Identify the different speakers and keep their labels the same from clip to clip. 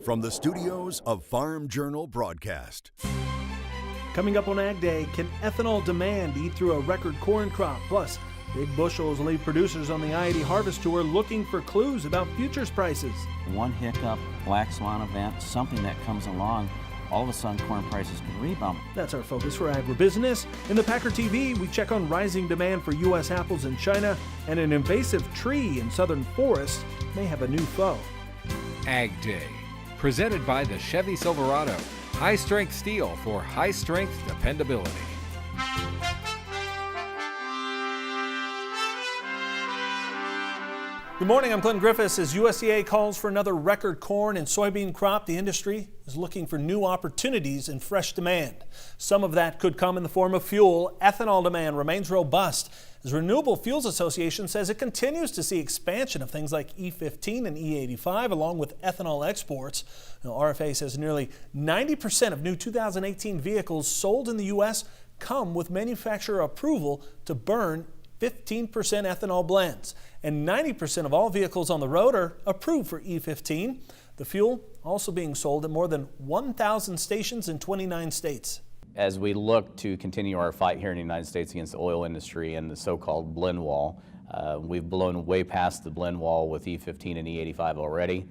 Speaker 1: from the studios of Farm Journal Broadcast.
Speaker 2: Coming up on AgDay, can ethanol demand eat through a record corn crop? Plus, big bushels leave producers on the I-80 harvest tour looking for clues about futures prices.
Speaker 3: One hiccup, black swan event, something that comes along, all of a sudden corn prices can rebound.
Speaker 2: That's our focus for agribusiness. In the Packer TV, we check on rising demand for U.S. apples in China, and an invasive tree in southern forests may have a new foe.
Speaker 4: AgDay, presented by the Chevy Silverado. High-strength steel for high-strength dependability.
Speaker 2: Good morning, I'm Glenn Griffiths. As USDA calls for another record corn and soybean crop, the industry is looking for new opportunities and fresh demand. Some of that could come in the form of fuel. Ethanol demand remains robust as Renewable Fuels Association says it continues to see expansion of things like E15 and E85 along with ethanol exports. Now, RFA says nearly 90% of new 2018 vehicles sold in the U.S. come with manufacturer approval to burn 15% ethanol blends, and 90% of all vehicles on the road are approved for E15. The fuel also being sold at more than 1,000 stations in 29 states.
Speaker 3: As we look to continue our fight here in the United States against the oil industry and the so-called blend wall, we've blown way past the blend wall with E15 and E85 already.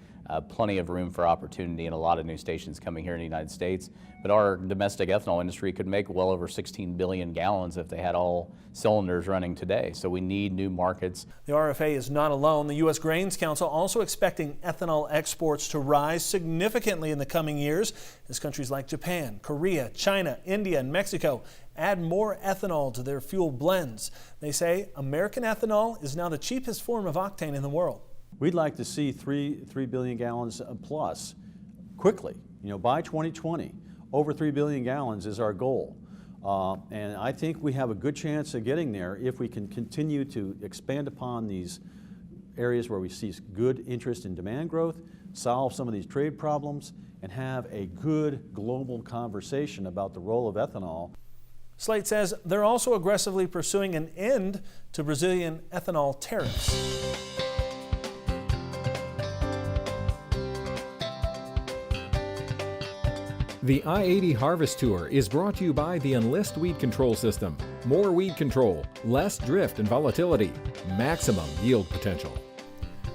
Speaker 3: Plenty of room for opportunity and a lot of new stations coming here in the United States. But our domestic ethanol industry could make well over 16 billion gallons if they had all cylinders running today. So we need new markets.
Speaker 2: The RFA is not alone. The U.S. Grains Council also expecting ethanol exports to rise significantly in the coming years as countries like Japan, Korea, China, India, and Mexico add more ethanol to their fuel blends. They say American ethanol is now the cheapest form of octane in the world.
Speaker 5: We'd like to see 3 billion gallons plus quickly, by 2020. Over 3 billion gallons is our goal. And I think we have a good chance of getting there if we can continue to expand upon these areas where we see good interest in demand growth, solve some of these trade problems, and have a good global conversation about the role of ethanol.
Speaker 2: Slate says they're also aggressively pursuing an end to Brazilian ethanol tariffs.
Speaker 4: The I-80 Harvest Tour is brought to you by the Enlist Weed Control System. More weed control, less drift and volatility, maximum yield potential.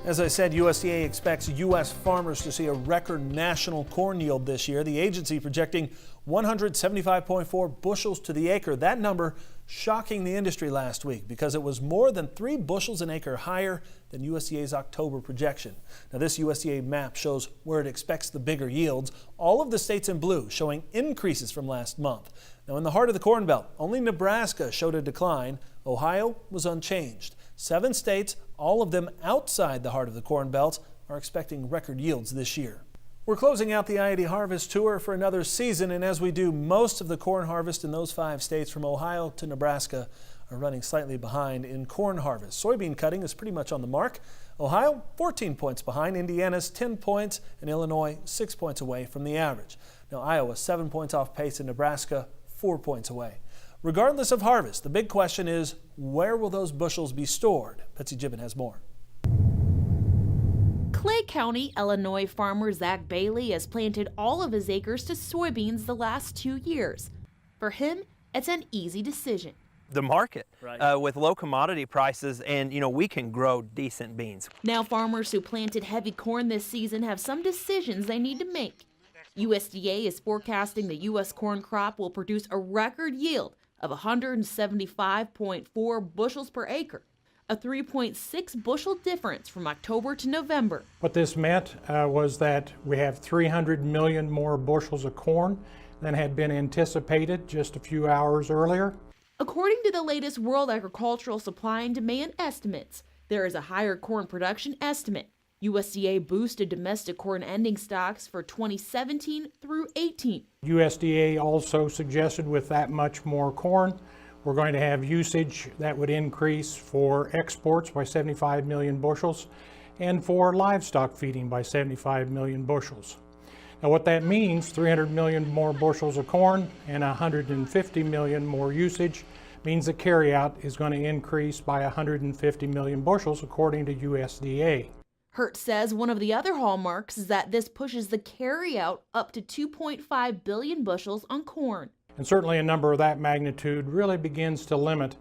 Speaker 2: As I said, USDA expects U.S. farmers to see a record national corn yield this year. The agency projecting 175.4 bushels to the acre. That number shocking the industry last week because it was more than 3 bushels an acre higher than USDA's October projection. Now, this USDA map shows where it expects the bigger yields. All of the states in blue showing increases from last month. Now, in the heart of the Corn Belt, only Nebraska showed a decline. Ohio was unchanged. 7 states, all of them outside the heart of the Corn Belt, are expecting record yields this year. We're closing out the I-80 Harvest Tour for another season, and as we do, most of the corn harvest in those 5 states from Ohio to Nebraska are running slightly behind in corn harvest. Soybean cutting is pretty much on the mark. Ohio, 14 points behind. Indiana's 10 points, and Illinois 6 points away from the average. Now, Iowa 7 points off pace, and Nebraska 4 points away. Regardless of harvest, the big question is, where will those bushels be stored? Betsy Gibbon has more.
Speaker 6: Clay County, Illinois farmer Zach Bailey has planted all of his acres to soybeans the last 2 years. For him, it's an easy decision.
Speaker 7: The market,
Speaker 2: right.
Speaker 7: With low commodity prices, and we can grow decent beans.
Speaker 6: Now farmers who planted heavy corn this season have some decisions they need to make. USDA is forecasting the U.S. corn crop will produce a record yield of 175.4 bushels per acre, a 3.6 bushel difference from October to November.
Speaker 8: What this meant was that we have 300 million more bushels of corn than had been anticipated just a few hours earlier.
Speaker 6: According to the latest World Agricultural Supply and Demand estimates, there is a higher corn production estimate. USDA boosted domestic corn ending stocks for 2017 through 18.
Speaker 8: USDA also suggested with that much more corn, we're going to have usage that would increase for exports by 75 million bushels and for livestock feeding by 75 million bushels. Now what that means, 300 million more bushels of corn and 150 million more usage means the carryout is going to increase by 150 million bushels according to USDA.
Speaker 6: Hertz says one of the other hallmarks is that this pushes the carryout up to 2.5 billion bushels on corn.
Speaker 8: And certainly a number of that magnitude really begins to limit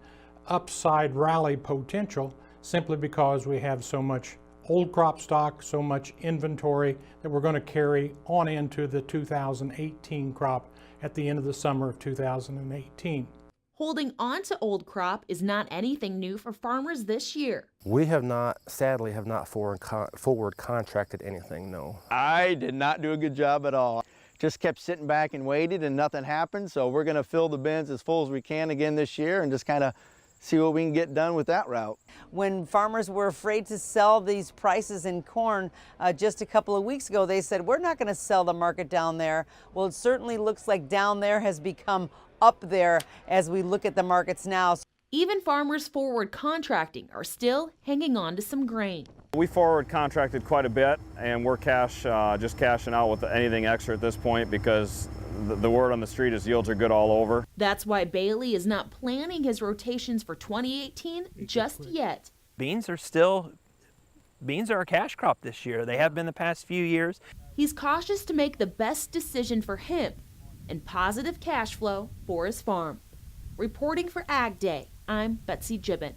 Speaker 8: upside rally potential simply because we have so much old crop stock, so much inventory that we're going to carry on into the 2018 crop at the end of the summer of 2018.
Speaker 6: Holding on to old crop is not anything new for farmers this year.
Speaker 9: We have not, sadly, have not forward contracted anything, no.
Speaker 10: I did not do a good job at all. Just kept sitting back and waited and nothing happened, so we're going to fill the bins as full as we can again this year and just kind of see what we can get done with that route.
Speaker 11: When farmers were afraid to sell these prices in corn just a couple of weeks ago, they said, we're not going to sell the market down there. Well, it certainly looks like down there has become up there as we look at the markets now.
Speaker 6: Even farmers forward contracting are still hanging on to some grain.
Speaker 12: We forward contracted quite a bit, and we're just cashing out with anything extra at this point because the word on the street is yields are good all over.
Speaker 6: That's why Bailey is not planning his rotations for 2018 just yet.
Speaker 7: Beans are a cash crop this year. They have been the past few years.
Speaker 6: He's cautious to make the best decision for him and positive cash flow for his farm. Reporting for AgDay, I'm Betsy Gibbon.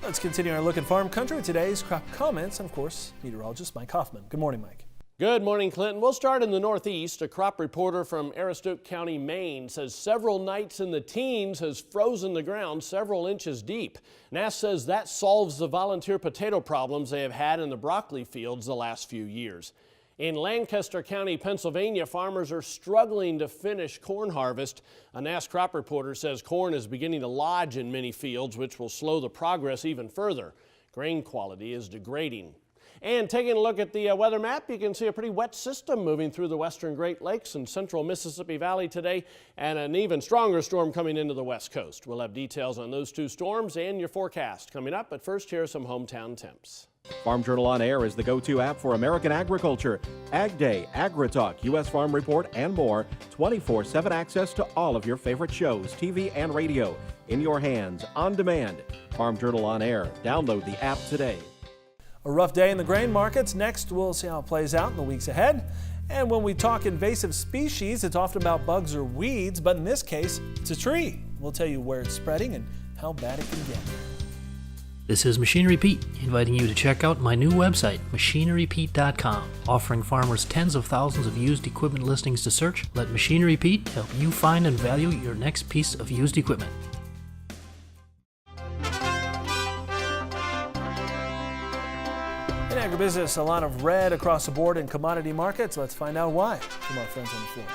Speaker 2: Let's continue our look at farm country. Today's crop comments, and of course, meteorologist Mike Hoffman. Good morning, Mike.
Speaker 13: Good morning, Clinton. We'll start in the Northeast. A crop reporter from Aroostook County, Maine, says several nights in the teens has frozen the ground several inches deep. NASS says that solves the volunteer potato problems they have had in the broccoli fields the last few years. In Lancaster County, Pennsylvania, farmers are struggling to finish corn harvest. A NASS crop reporter says corn is beginning to lodge in many fields, which will slow the progress even further. Grain quality is degrading. And taking a look at the weather map, you can see a pretty wet system moving through the western Great Lakes and central Mississippi Valley today, and an even stronger storm coming into the west coast. We'll have details on those two storms and your forecast coming up, but first here are some hometown temps.
Speaker 14: Farm Journal On Air is the go-to app for American agriculture. AgDay, AgriTalk, U.S. Farm Report, and more. 24/7 access to all of your favorite shows, TV and radio. In your hands, on demand. Farm Journal On Air. Download the app today.
Speaker 2: A rough day in the grain markets. Next, we'll see how it plays out in the weeks ahead. And when we talk invasive species, it's often about bugs or weeds, but in this case, it's a tree. We'll tell you where it's spreading and how bad it can get.
Speaker 15: This is Machinery Pete, inviting you to check out my new website, machinerypete.com. Offering farmers tens of thousands of used equipment listings to search, let Machinery Pete help you find and value your next piece of used equipment.
Speaker 2: In agribusiness, a lot of red across the board in commodity markets. Let's find out why from our friends on the floor.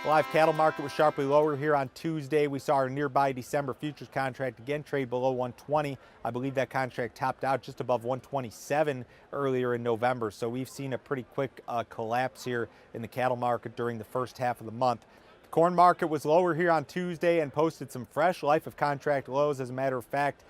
Speaker 16: The live cattle market was sharply lower here on Tuesday. We saw our nearby December futures contract again trade below 120. I believe that contract topped out just above 127 earlier in November. So we've seen a pretty quick collapse here in the cattle market during the first half of the month. The corn market was lower here on Tuesday and posted some fresh life of contract lows. As a matter of fact,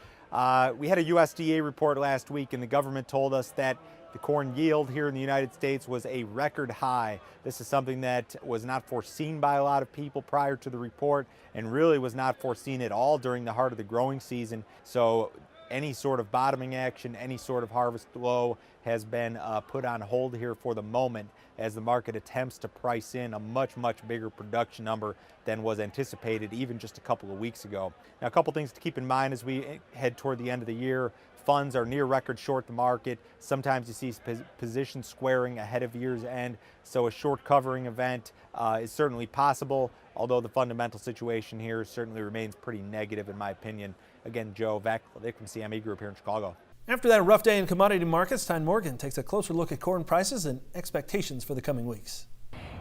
Speaker 16: we had a USDA report last week, and the government told us that the corn yield here in the United States was a record high. This is something that was not foreseen by a lot of people prior to the report and really was not foreseen at all during the heart of the growing season. So any sort of bottoming action, any sort of harvest low has been put on hold here for the moment as the market attempts to price in a much bigger production number than was anticipated even just a couple of weeks ago. Now, a couple things to keep in mind as we head toward the end of the year. Funds are near record short the market. Sometimes you see position squaring ahead of year's end, so a short covering event is certainly possible, although the fundamental situation here certainly remains pretty negative in my opinion. Again, Joe Vac from CME Group here in Chicago.
Speaker 2: After that rough day in commodity markets, Tyne Morgan takes a closer look at corn prices and expectations for the coming weeks.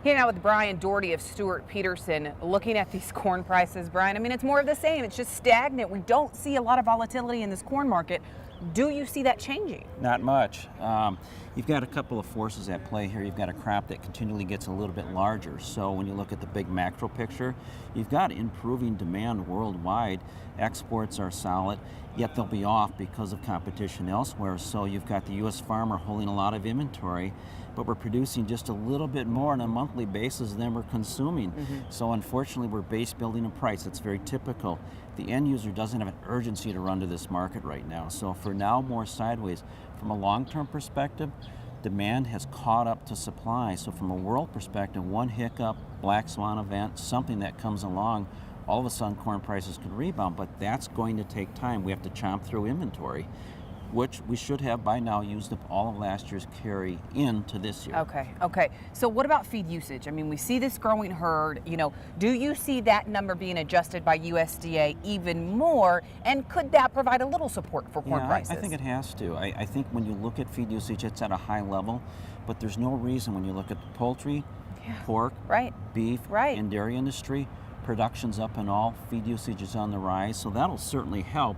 Speaker 17: Here now with Brian Doherty of Stuart Peterson, looking at these corn prices. Brian, I mean, it's more of the same. It's just stagnant. We don't see a lot of volatility in this corn market. Do you see that changing?
Speaker 18: Not much. You've got a couple of forces at play here. You've got a crop that continually gets a little bit larger. So when you look at the big macro picture, you've got improving demand worldwide. Exports are solid. yet they'll be off because of competition elsewhere. So you've got the U.S. farmer holding a lot of inventory, but we're producing just a little bit more on a monthly basis than we're consuming. So unfortunately, we're base building a price. That's very typical. The end user doesn't have an urgency to run to this market right now. So for now, more sideways. From a long-term perspective, demand has caught up to supply. So from a world perspective, one hiccup, black swan event, something that comes along, all of a sudden corn prices could rebound, but that's going to take time. We have to chomp through inventory, which we should have by now used up all of last year's carry into this year.
Speaker 17: Okay. So what about feed usage? I mean, we see this growing herd. You know, do you see that number being adjusted by USDA even more? And could that provide a little support for corn prices?
Speaker 18: I think it has to. I think when you look at feed usage, it's at a high level, but there's no reason when you look at the poultry, pork, beef, and dairy industry, production's up and all, feed usage is on the rise, so that'll certainly help.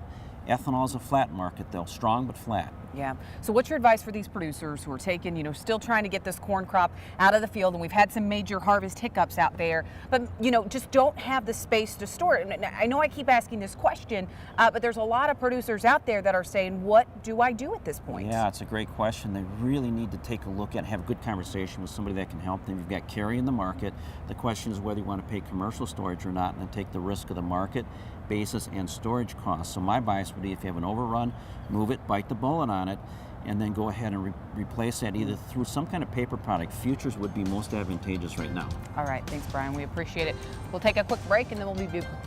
Speaker 18: Ethanol is a flat market though, strong but flat.
Speaker 17: Yeah. So what's your advice for these producers who are taking, you know, still trying to get this corn crop out of the field, and we've had some major harvest hiccups out there, but, you know, just don't have the space to store it? And I know I keep asking this question, but there's a lot of producers out there that are saying, what do I do at this point?
Speaker 18: Yeah, it's a great question. They really need to take a look at and have a good conversation with somebody that can help them. You've got carry in the market. The question is whether you want to pay commercial storage or not and then take the risk of the market basis and storage costs. So my bias would be, if you have an overrun, move it, bite the bullet on it, and then go ahead and replace that either through some kind of paper product. Futures would be most advantageous right now.
Speaker 17: All right, thanks, Brian. We appreciate it. We'll take a quick break, and then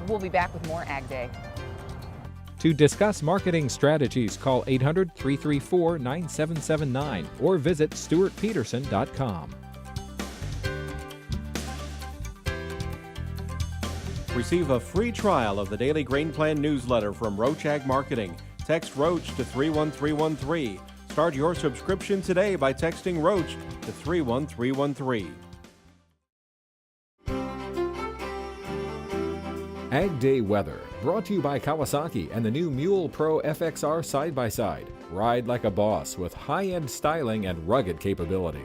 Speaker 17: we'll be back with more Ag Day.
Speaker 4: To discuss marketing strategies, call 800-334-9779 or visit stewartpeterson.com.
Speaker 14: Receive a free trial of the Daily Grain Plan newsletter from Roach Ag Marketing. Text Roach to 31313. Start your subscription today by texting Roach to 31313.
Speaker 4: Ag Day weather, brought to you by Kawasaki and the new Mule Pro FXR side-by-side. Ride like a boss with high-end styling and rugged capability.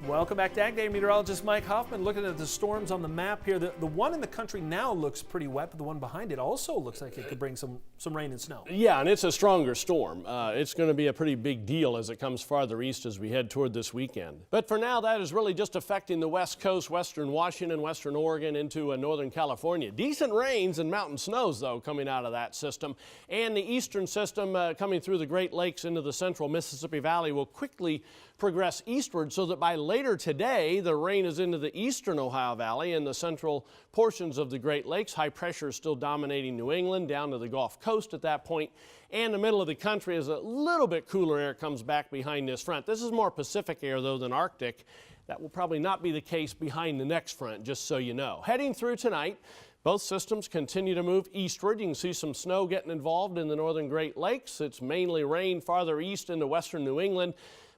Speaker 2: Welcome back to Ag Day. Meteorologist Mike Hoffman looking at the storms on the map here. The one in the country now looks pretty wet, but the one behind it also looks like it could bring some rain and snow.
Speaker 13: Yeah, and it's a stronger storm. It's going to be a pretty big deal as it comes farther east as we head toward this weekend. But for now, that is really just affecting the west coast, western Washington, western Oregon into northern California. Decent rains and mountain snows, though, coming out of that system. And the eastern system coming through the Great Lakes into the central Mississippi Valley will quickly progress eastward, so that by later today, the rain is into the eastern Ohio Valley and the central portions of the Great Lakes. High pressure is still dominating New England down to the Gulf Coast at that point. And the middle of the country as a little bit cooler air comes back behind this front. This is more Pacific air, though, than Arctic. That will probably not be the case behind the next front, just so you know. Heading through tonight, both systems continue to move eastward. You can see some snow getting involved in the northern Great Lakes. It's mainly rain farther east into western New England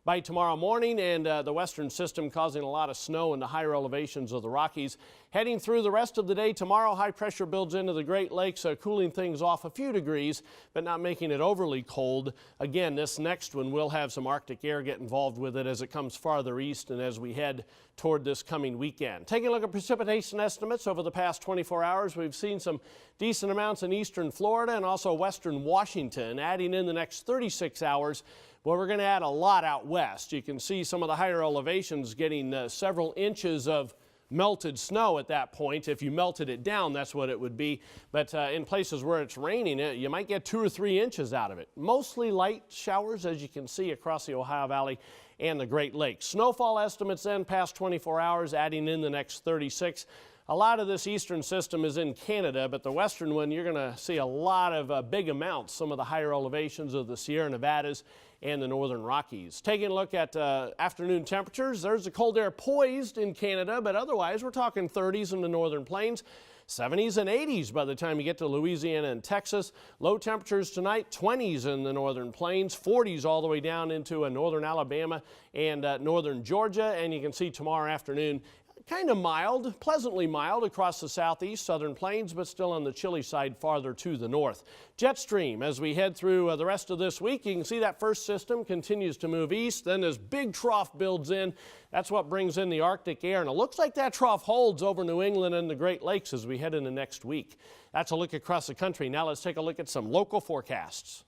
Speaker 13: by tomorrow morning, and the western system causing a lot of snow in the higher elevations of the Rockies. Heading through the rest of the day tomorrow, high pressure builds into the Great Lakes, cooling things off a few degrees, but not making it overly cold. Again, this next one will have some Arctic air get involved with it as it comes farther east and as we head toward this coming weekend. Taking a look at precipitation estimates over the past 24 hours, we've seen some decent amounts in eastern Florida and also western Washington. Adding in the next 36 hours, well, we're going to add a lot out west. You can see some of the higher elevations getting several inches of melted snow at that point. If you melted it down, that's what it would be. But in places where it's raining, you might get 2 or 3 inches out of it. Mostly light showers, as you can see, across the Ohio Valley and the Great Lakes. Snowfall estimates then past 24 hours, adding in the next 36. A lot of this eastern system is in Canada, but the western one, you're going to see a lot of big amounts, some of the higher elevations of the Sierra Nevadas and the northern Rockies. Taking a look at afternoon temperatures, there's the cold air poised in Canada, but otherwise we're talking 30s in the northern plains, 70s and 80s by the time you get to Louisiana and Texas. Low temperatures tonight, 20s in the northern plains, 40s all the way down into northern Alabama and northern Georgia. And you can see tomorrow afternoon, kind of mild, pleasantly mild across the southeast, southern plains, but still on the chilly side farther to the north. Jet stream, as we head through the rest of this week, you can see that first system continues to move east. Then this big trough builds in. That's what brings in the Arctic air. And it looks like that trough holds over New England and the Great Lakes as we head into next week. That's a look across the country. Now let's take a look at some local forecasts.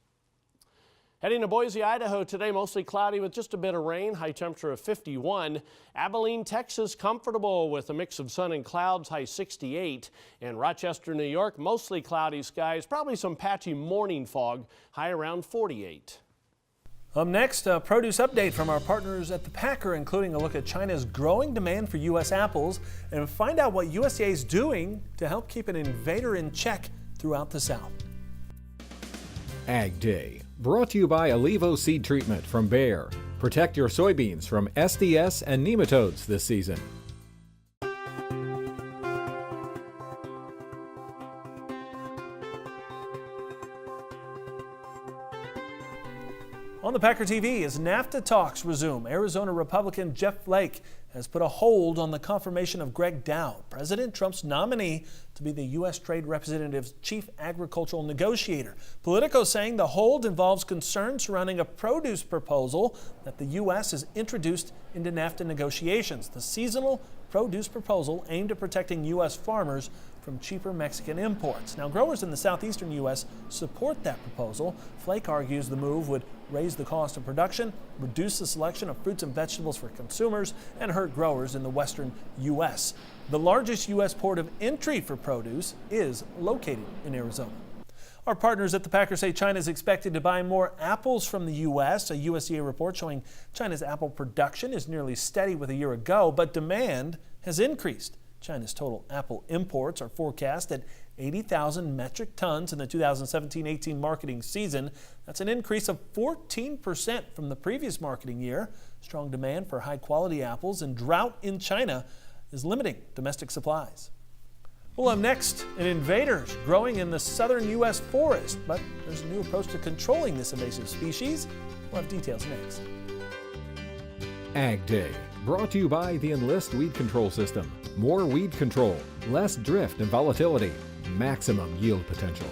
Speaker 13: Heading to Boise, Idaho today, mostly cloudy with just a bit of rain, high temperature of 51. Abilene, Texas, comfortable with a mix of sun and clouds, high 68. And Rochester, New York, mostly cloudy skies, probably some patchy morning fog, high around 48.
Speaker 2: Up next, a produce update from our partners at the Packer, including a look at China's growing demand for U.S. apples and find out what USDA is doing to help keep an invader in check throughout the South.
Speaker 4: AgDay, brought to you by Alivo Seed Treatment from Bayer. Protect your soybeans from SDS and nematodes this season.
Speaker 2: On the Packer TV, as NAFTA talks resume, Arizona Republican Jeff Flake has put a hold on the confirmation of Greg Dow, President Trump's nominee to be the U.S. Trade Representative's chief agricultural negotiator. Politico saying the hold involves concerns surrounding a produce proposal that the U.S. has introduced into NAFTA negotiations. The seasonal produce proposal aimed at protecting U.S. farmers from cheaper Mexican imports. Now, growers in the southeastern U.S. support that proposal. Flake argues the move would raise the cost of production, reduce the selection of fruits and vegetables for consumers, and hurt growers in the western U.S. The largest U.S. port of entry for produce is located in Arizona. Our partners at the Packer say China is expected to buy more apples from the U.S. A USDA report showing China's apple production is nearly steady with a year ago, but demand has increased. China's total apple imports are forecast at 80,000 metric tons in the 2017-18 marketing season. That's an increase of 14% from the previous marketing year. Strong demand for high-quality apples and drought in China is limiting domestic supplies. Well, up next, an invader growing in the southern U.S. forest, but there's a new approach to controlling this invasive species. We'll have details next.
Speaker 4: AgDay, brought to you by the Enlist Weed Control System. More weed control, less drift and volatility, maximum yield potential.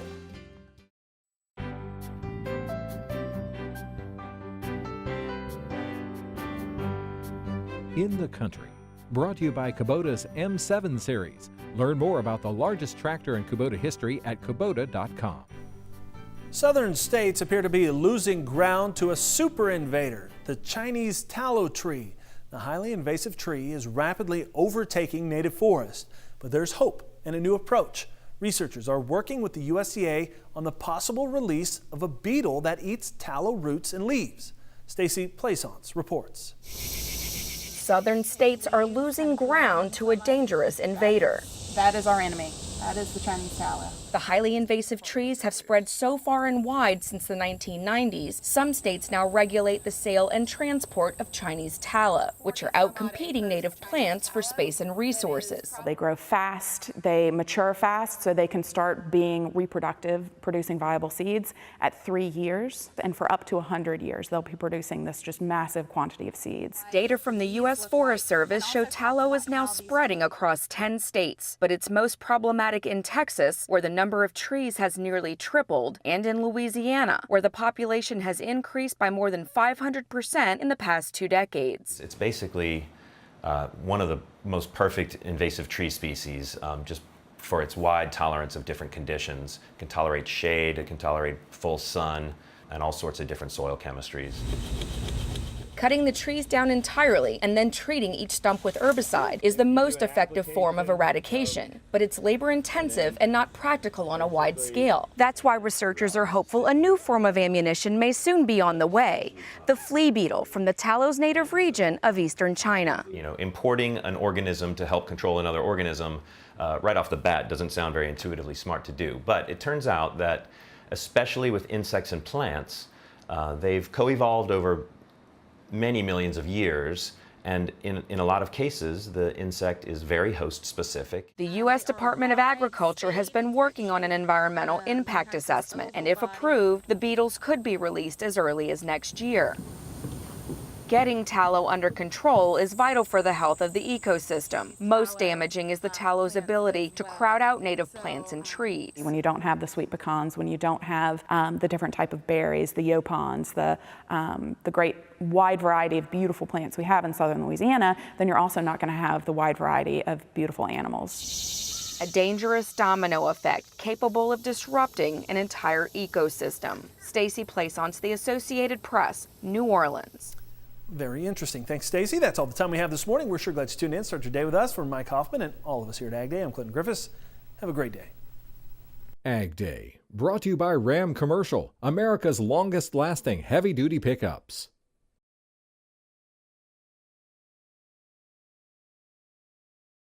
Speaker 4: In the country, brought to you by Kubota's M7 series. Learn more about the largest tractor in Kubota history at Kubota.com.
Speaker 2: Southern states appear to be losing ground to a super invader, the Chinese tallow tree. The highly invasive tree is rapidly overtaking native forests, but there's hope and a new approach. Researchers are working with the USDA on the possible release of a beetle that eats tallow roots and leaves. Stacy Plaisance reports.
Speaker 19: Southern states are losing ground to a dangerous invader.
Speaker 20: That is our enemy. That is the Chinese tallow.
Speaker 19: The highly invasive trees have spread so far and wide since the 1990s, some states now regulate the sale and transport of Chinese tallow, which are outcompeting native plants for space and resources.
Speaker 20: They grow fast, they mature fast, so they can start being reproductive, producing viable seeds at 3 years, and for up to 100 years they'll be producing this just massive quantity of seeds.
Speaker 19: Data from the U.S. Forest Service show tallow is now spreading across 10 states, but it's most problematic in Texas, where the number of trees has nearly tripled, and in Louisiana, where the population has increased by more than 500% in the past 2 decades.
Speaker 21: It's basically one of the most perfect invasive tree species, just for its wide tolerance of different conditions. It can tolerate shade, it can tolerate full sun, and all sorts of different soil chemistries.
Speaker 19: Cutting the trees down entirely and then treating each stump with herbicide is the most effective form of eradication, but it's labor-intensive and not practical on a wide scale. That's why researchers are hopeful a new form of ammunition may soon be on the way, the flea beetle from the tallow's native region of eastern China.
Speaker 21: You know, importing an organism to help control another organism right off the bat doesn't sound very intuitively smart to do, but it turns out that, especially with insects and plants, they've co-evolved over many millions of years, and in a lot of cases, the insect is very host specific.
Speaker 19: The U.S. Department of Agriculture has been working on an environmental impact assessment, and if approved, the beetles could be released as early as next year. Getting tallow under control is vital for the health of the ecosystem. Most damaging is the tallow's ability to crowd out native plants and trees.
Speaker 20: When you don't have the sweet pecans, when you don't have the different type of berries, the yopons, the great wide variety of beautiful plants we have in southern Louisiana, then you're also not going to have the wide variety of beautiful animals.
Speaker 19: a dangerous domino effect capable of disrupting an entire ecosystem. Stacey Plaisance, The Associated Press, New Orleans.
Speaker 2: Very interesting. Thanks, Stacey. That's all the time we have this morning. We're sure glad you tuned in. Start your day with us. For Mike Hoffman and all of us here at AgDay, I'm Clinton Griffiths. Have a great day.
Speaker 4: AgDay, brought to you by Ram Commercial, America's longest-lasting heavy-duty pickups.